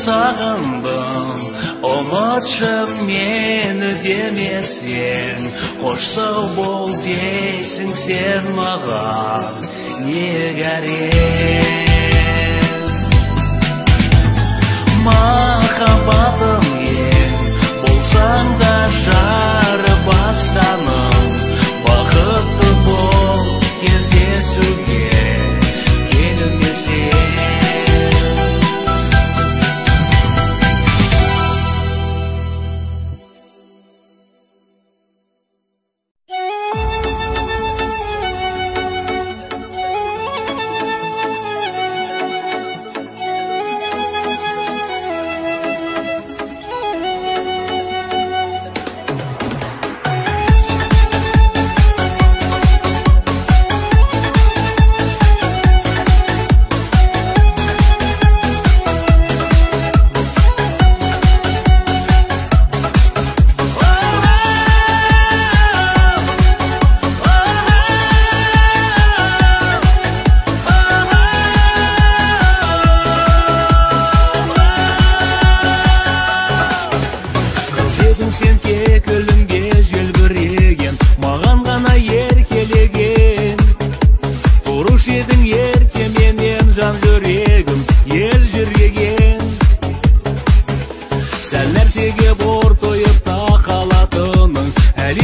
сағындым, ұмытшы мені демесең, қош сау бол дейсің сен маған, не керек? Махаббатым ең, болсаң да жары басқаның, бақытты бол кездесуге келмесең.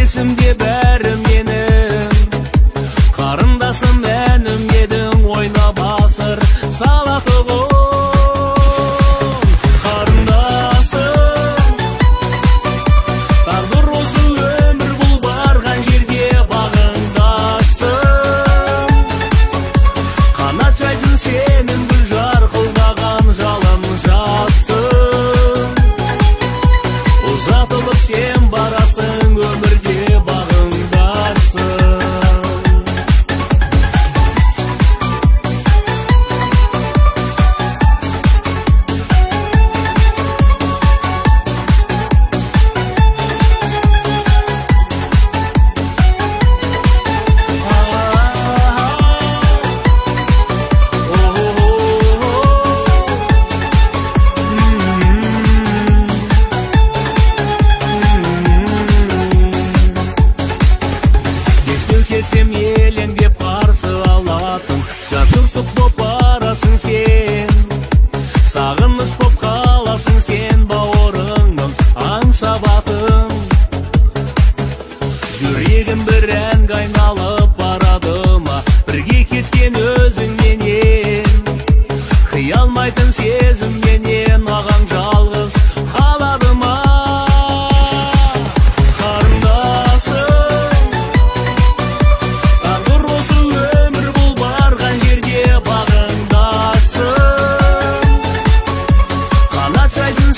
Есімде бәрі менің, қарындасым әнім едің, ойнап асыр салатығым. Қарындасым, тағдыр осы өмір бұл барған жерге бағындасың. Қанат жайсың сенің гүл жарқылдаған жалын жастың. Ұзатылып сен барасың өмірге. Сен елеңдеп қарсы алатын, жартыртып боп барасың сен. Сағыныш боп қаласың сен бауырыңның аңсабатын. Жүрегім бір әнге айналып барады ма, бірге кеткен өзіңменен. Қиялмайтын сезімменен ағаң жалғыз қалады ма?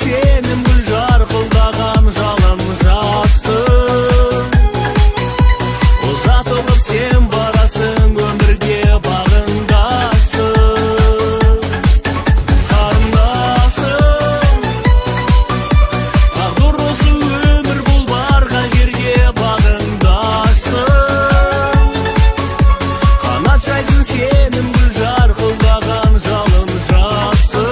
Сенің гүл жарқылдаған жалын жастың. Ұзатылып сен барасың өмірге бағындасың. Қарындасым, тағдыр осы өмір бұл барған жерге бағындасың. Қанат жайсың сенің гүл жарқылдаған жалын жастың.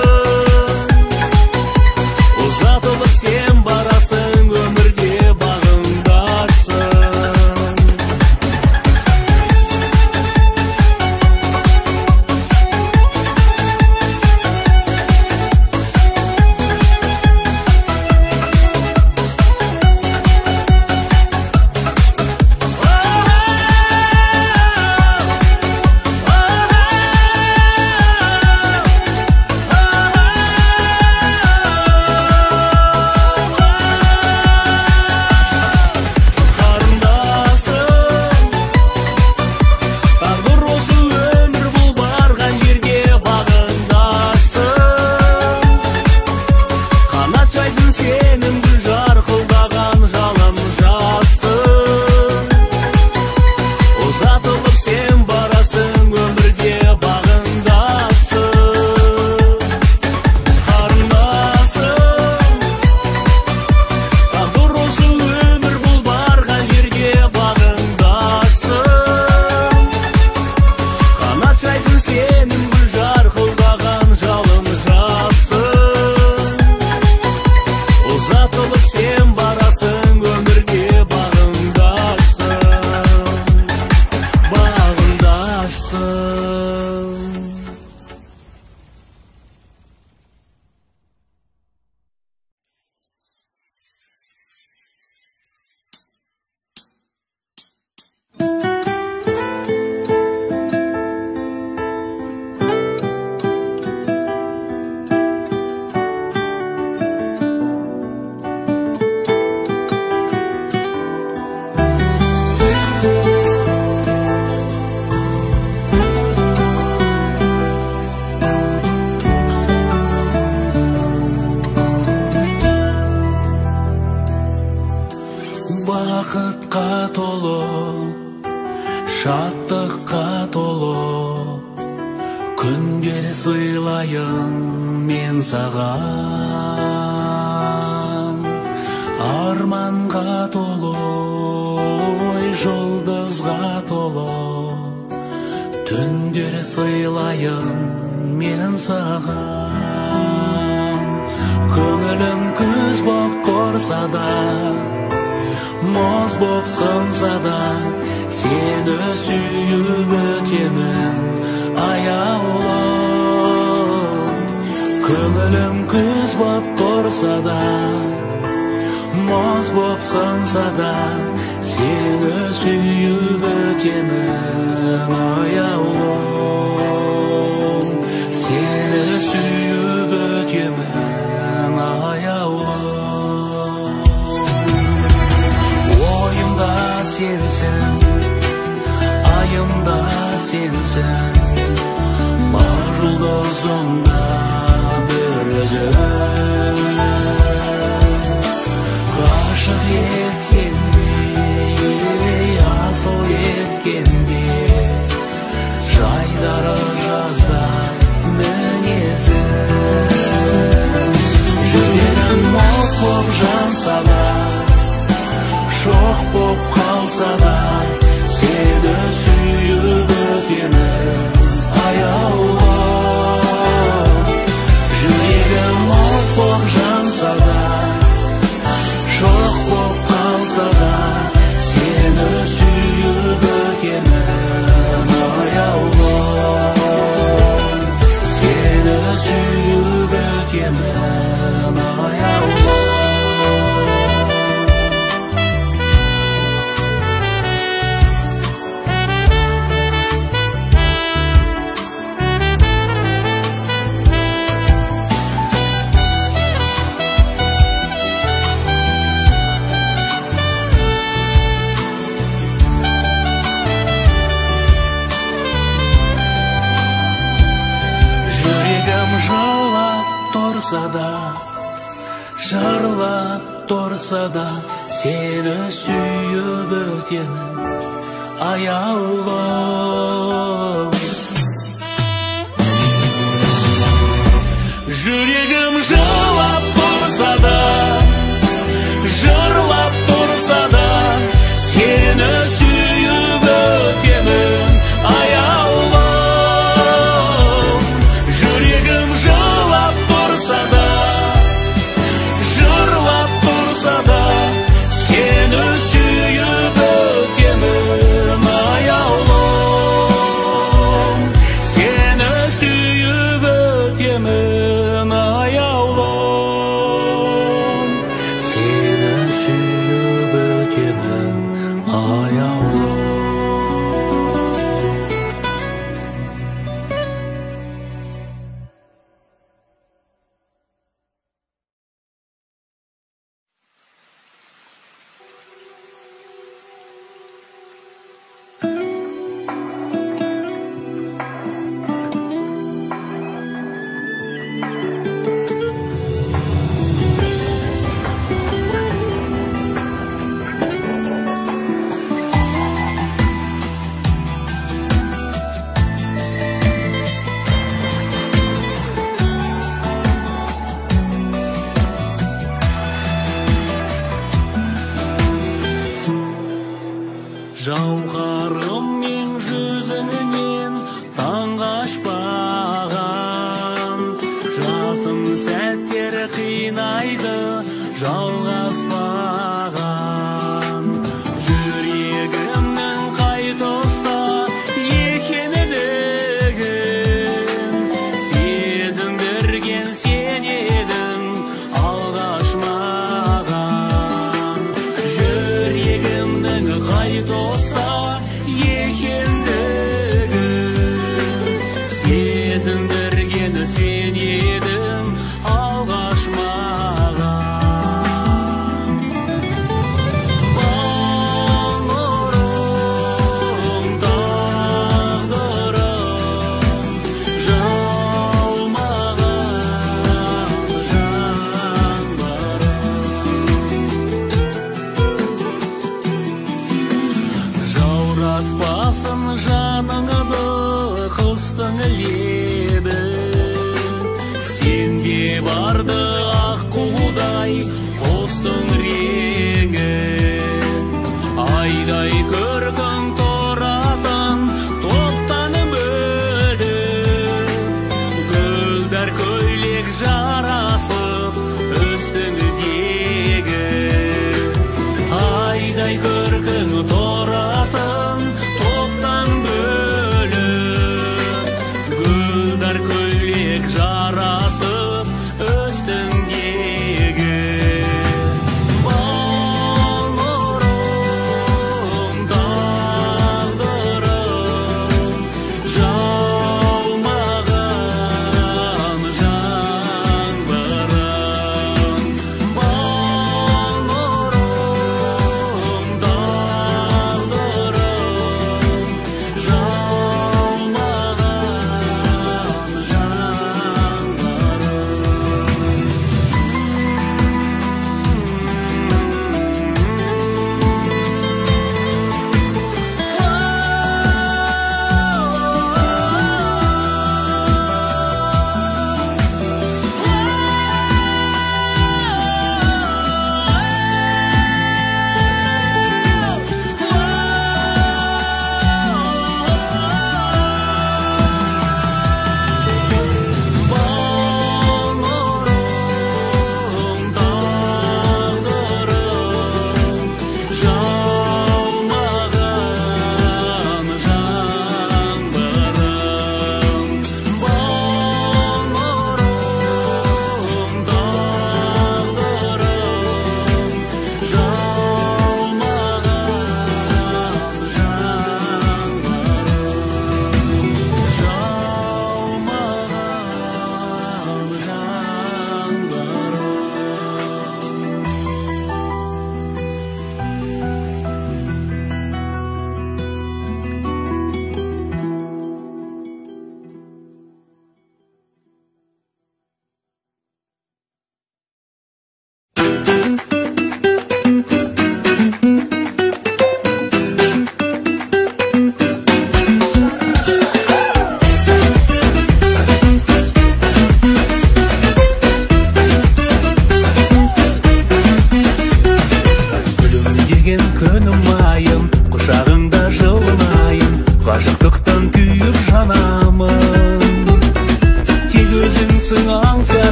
Ұзатылып сен барасың өмірге бағындасың. Сенің гүл жарқылдаған жалын жастың. Ұзатылып сен барасың өмірге бағындасың. Қарындасым, тағдыр осы өмір бұл барған жерге бағындасың. Қанат жайсың сенің гүл жарқылдаған жалын жастың. күндер сыйлайын мен саған, арманға толы, жұлдызға толы, түндер сыйлайын мен саған. Көңілім күз боп тұрса да, мұз боп сынса да, сені сүйіп өтемін аяулым. Көңілім күз боп тұрса да, мұз боп сынса да, сені сүйіп өтемін аяулым. Сені сүйіп өтемін аяулым. Ойымда сенсің, айымда сенсің, бар жұлдызымда бір өзің. Ғашық еткенде, асыл еткенде, жайдары жазда мінезің. Жүрегім от боп жанса да, жоқ боп қалса да, сені сүйіп өтемін аяулым. Жүрегім от боп жанса да, жоқ боп қалса да, сені сүйіп өтемін аяулым. Сені сүйіп өтемін аяулым. Жырлап тұрса да, сені сүйіп өтемін аяулым. Жүрегім жылап тұрса да, жырлап тұрса да, сені сүйіп өтемін аяулым. Жүрегім жылап тұрса да, сені сүйіп өтемін аяулым. Сені сүйіп өтемін аяулым. Сені сүйіп өтемін аяулым. Жауһарыммен жүзіңнен таң қашпаған, жасым сәттер қинайды жалғаспаған. Жүрегімнің қай тұста екендігін сезіндірген сен едің алғаш маған. Жүрегімнің қай тұста екендігін сезіндірген сен едің алғаш маған. Тағдырым, тағдырым, жалмаған жандарым. Жауратпасын жаныңды қыстың лебі,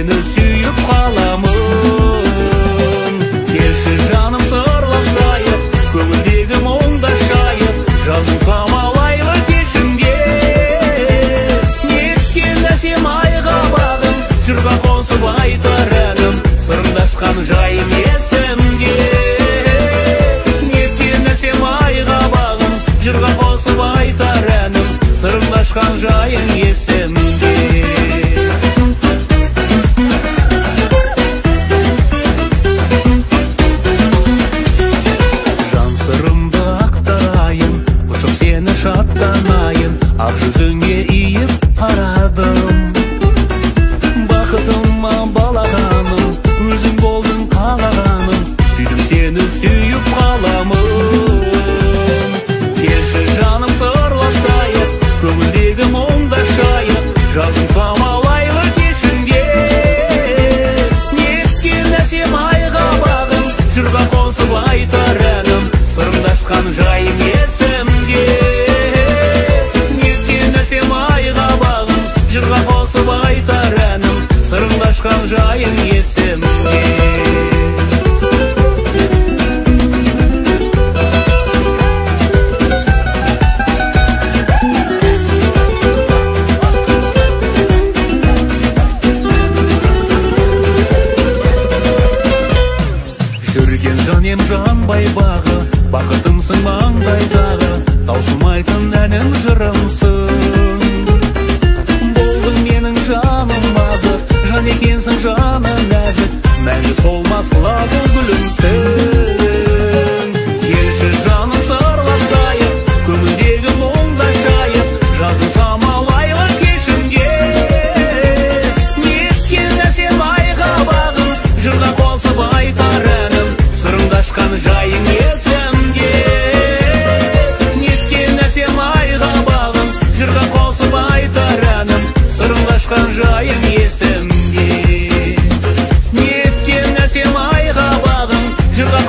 сені сүйіп қаламын. Келші жаным сырласайық, көңілдегі мұңды шайып, жазың самалайлы кешімге. Неткен әсем айға бағым, жырға қосып айтар әнім, сырыңдашқан жайым есімге. Неткен әсем айға бағым, жырға қосып айтар әнім, сырыңдашқан жайың есімде. Шаттанайын, ақ жүзіңе иіп қарадым. Бақытыма балағаным, өзің болдың қалағаным, сүйдім сені сүйіп қаламын. Келші жаным сырласайық, көңілдегі мұңды шайып, жазың самалайлы кешімге. Неткен әсем айға бағым, жырға қосып айтар әнім, сырыңдашқан жайым есімге. Жырға қосып айтар әнім, сырыңдашқан жайың есімде. Жүрген жан ем жанбай бағы, бақытымсың маңдайдағы, таусылмайтын әнім жырымсың. Жаным азық, жан екенсің жаны нәзік, мәңгі солмас лағыл гүлімсің. Келші жаным сырласайық, көңілдегі мұңды шайып, жазың самалайлы кешімге. Неткен әсем айға бағым, жырға қосып айтар әнім, сырыңдашқан жайың есімге. Неткен әсем айға бағым, жырға қосып айтар әнім, сырыңдашқан жайың есімде. Неткен әсем айға бағым, жырға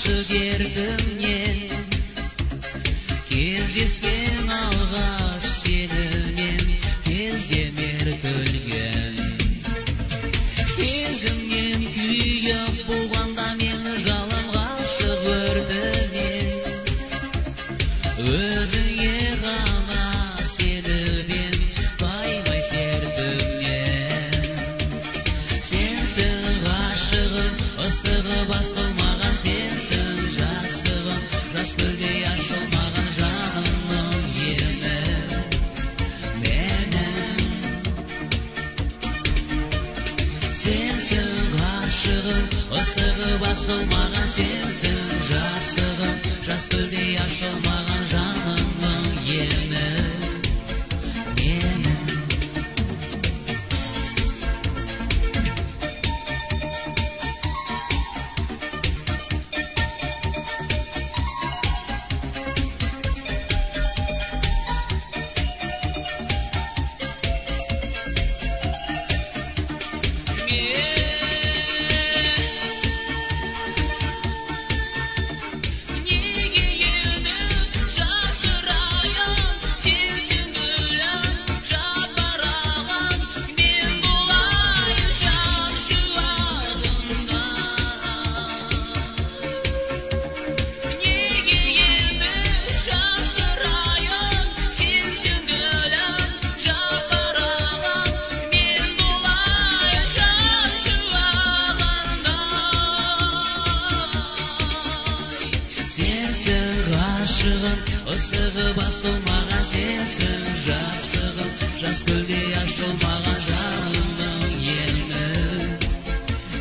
ғашық еркімнен, кездескен алғаш сенімен, кездемер күлген. Сезімнен күйіп болғанда мен жалын ғашық өртімен, өзіңе ғана сеніп баймай сертімнен. Сенсің ғашығым, ыстығы басылмаған, сенсің жасығым, жас гүлдей ашылмаған жанымның емі менің. Сенсің ғашығым, ыстығы басылмаған, сенсің жасығым, жас гүлдей ашылмаған жанымның емі менің. Ыстығы басылмаған, сенсің жасығым, жас гүлдей ашылмаған жанымның емі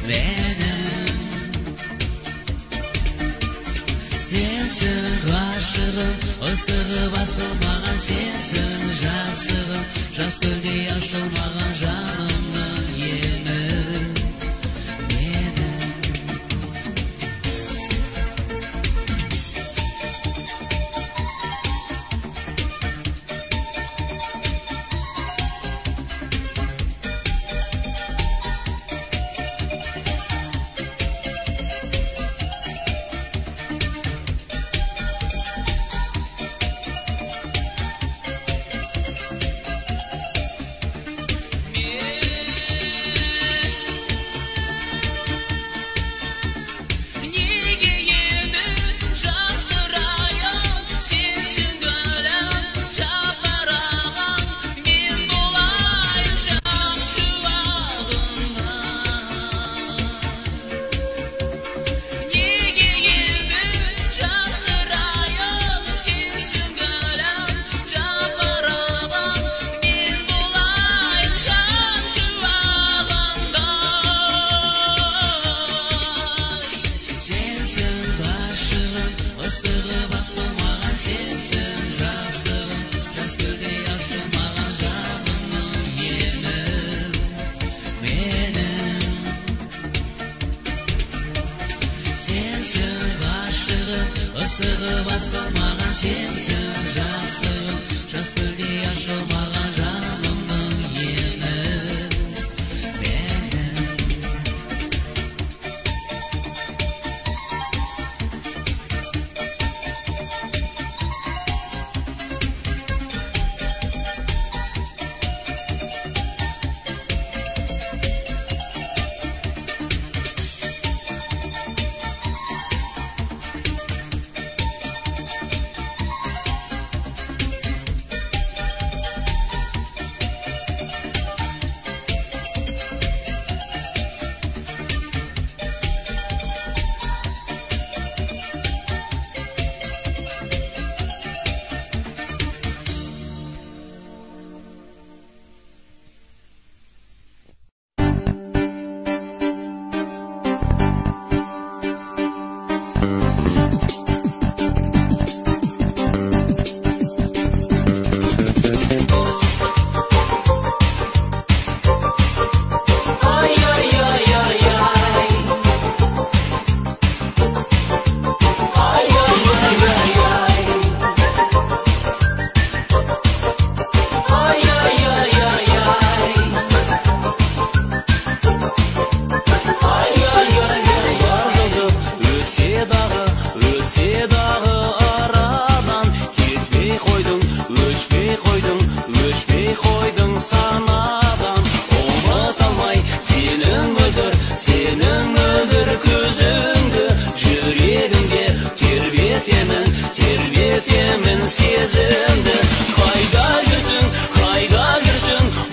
менің. Сенсің ғашығым, ыстығы басылмаған, сенсің жасығым, жас гүлдей ашылмаған жанымның емі менің. Ыстығы басылмаған, сенсің жасығым, жас гүлдей ашылмаған жанымның емі менің. Сенсің ғашығым, ыстығы басылмаған, сенсің жасығым, жас гүлдей ашылмаған жанымның емі менің. тербетемін сезімді. Қайда жүрсің,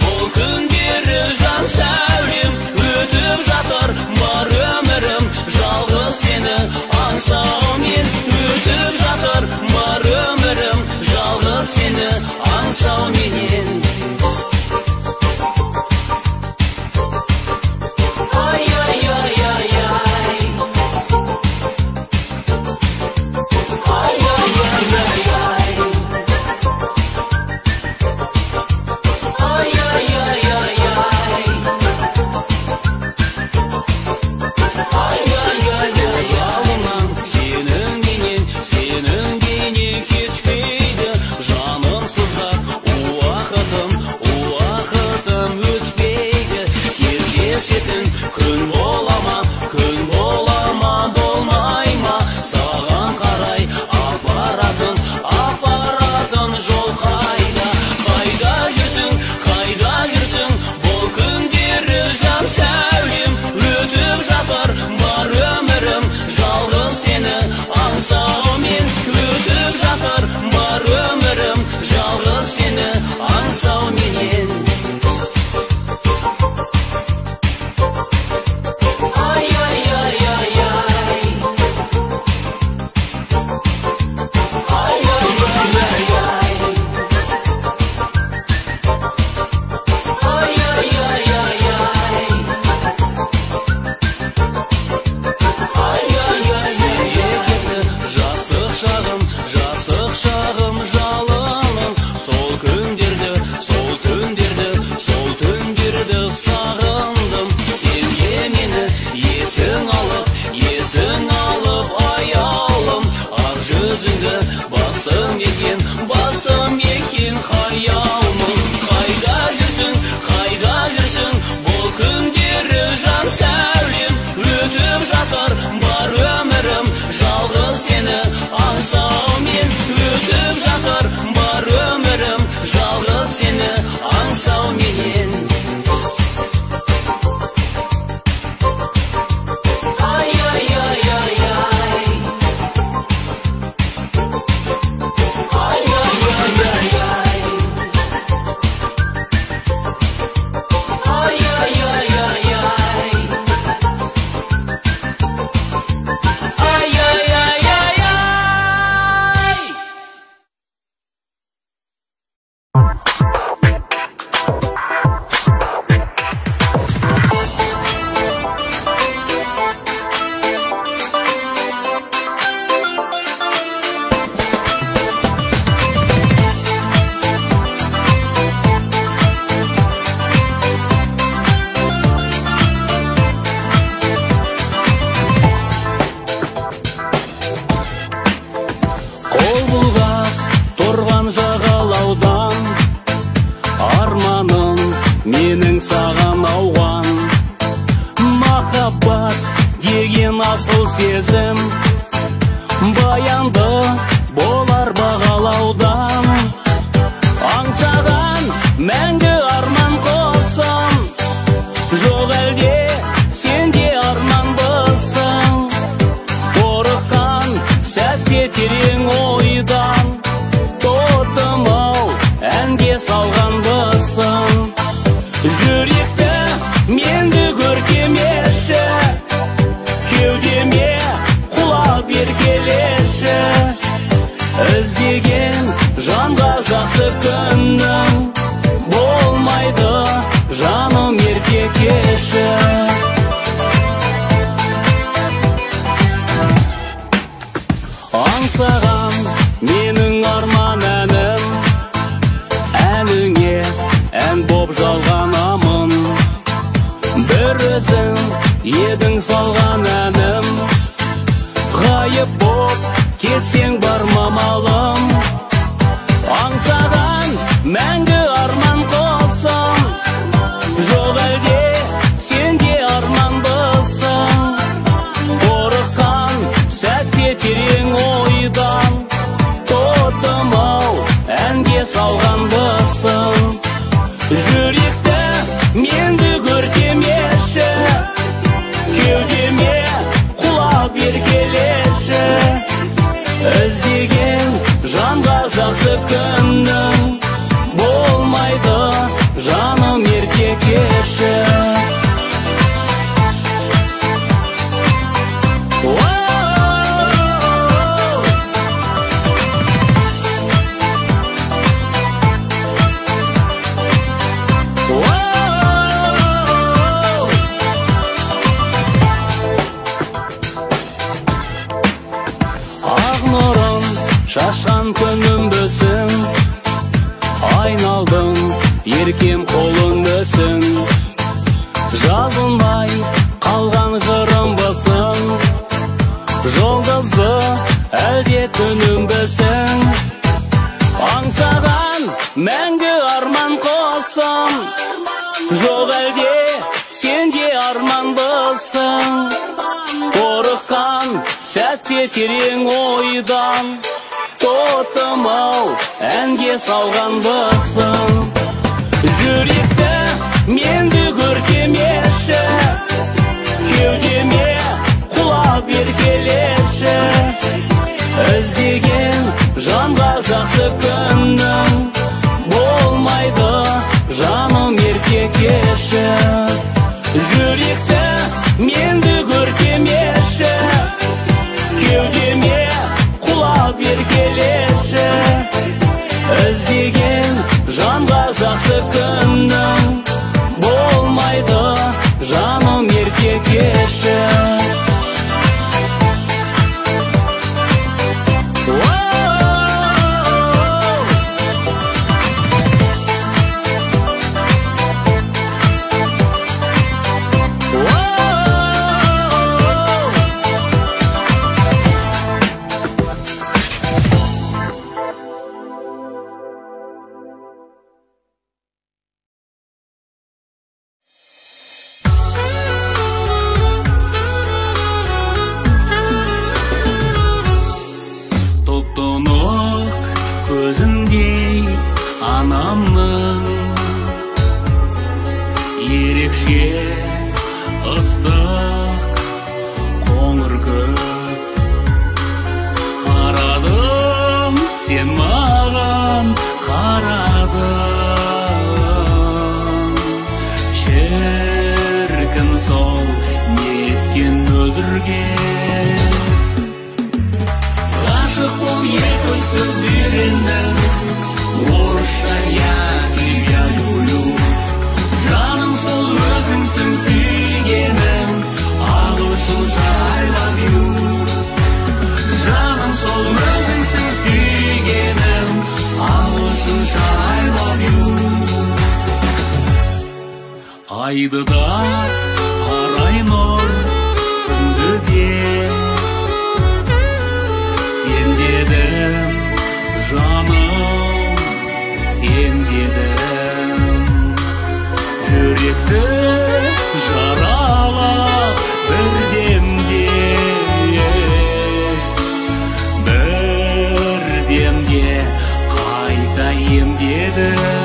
бұл күндері жан сәулем, өтіп жатыр бар өмірім, жалғыз сені аңсаумен. Өтіп жатыр бар өмірім, жалғыз сені аңсауменен. Күн болама, болмай ма, саған қарай апаратын жол қайда? Қайда жүрсің, бұл күндері жан сәулем, өтіп жатыр бар өмірім, жалғыз сені аңсаумен. Өтіп жатыр бар өмірім, жалғыз сені аңсауменен. Жастық шағым жалыным, сол түндерді сағындым. Сенде мені есің алып аяулым, ақ жүзіңді бастым екен хаялмын. Қайда жүрсің, бұл күндері жан сәулем, өтіп жатыр бар өмірім, жалғыз сені аңсаумен. Өтіп жатыр бар өмірім, жалғыз сені аңсауменен. Менің саған ауған махаббат деген асыл сезім, баянды болар бағалаудан. Аңсаған мәңгі арман қосым, жоқ әлде сенде арманбысың. Қорыққан сәтте терең ойдан, тоттым-ау әнге салғанбысың. Жүректі менді көркемеші, кеудеме құлап еркелеші. Іздеген жанға жақсы күннің болмайды, жаным ерке кеші. Аңсаған менің арман әнім, әніңе ән боп жалғанамын. Бір өзің едің салған әнім, ғайып боп кетсең бармамалым. Аңсаған мәңгі арман қосым, жоқ әлде сенде арманбысың. Қорыққан сәтте терең ойдан, тоттым-ау әнге салғанбысың. Жүректі менді көркемеші, кеудеме құлап еркелеші. шашқан күнімбісің, айналдым еркем қолыңбісің, жазылмай қалған жырымбысың, жұлдызды әлде түнімбісің, аңсаған мәңгі арман қосым, жоқ әлде сенде арманбысың, қорыққан сәтте терең ойдан, тотым-ау әнге салғанбысың. Жүректі менді көркемеші, кеудеме құлап еркелеші, іздеген жанға жақсы күннің болмайды, жаным ерке кеші. Жүректі менді көркемеші, кеудеме құлап еркелеші, іздеген жанға жақсы күннің болмайды, жаным ерке кеші. Көзіндей анамның ерекше ыстық қоңыр көз, қарадым сен маған қарадың, шіркін сол неткен өлдірген. Ғашық бол екі сөз үйрендің, орысша я тебя люблю, жаным сол өзіңсің сүйгенім, ағылшынша I love you, жаным сол өзіңсің сүйгенім, ағылшынша I love you. Айды да арай нұр күнді де жаным, сен дедім, жүректі жаралап бірдемде қайта емдедім.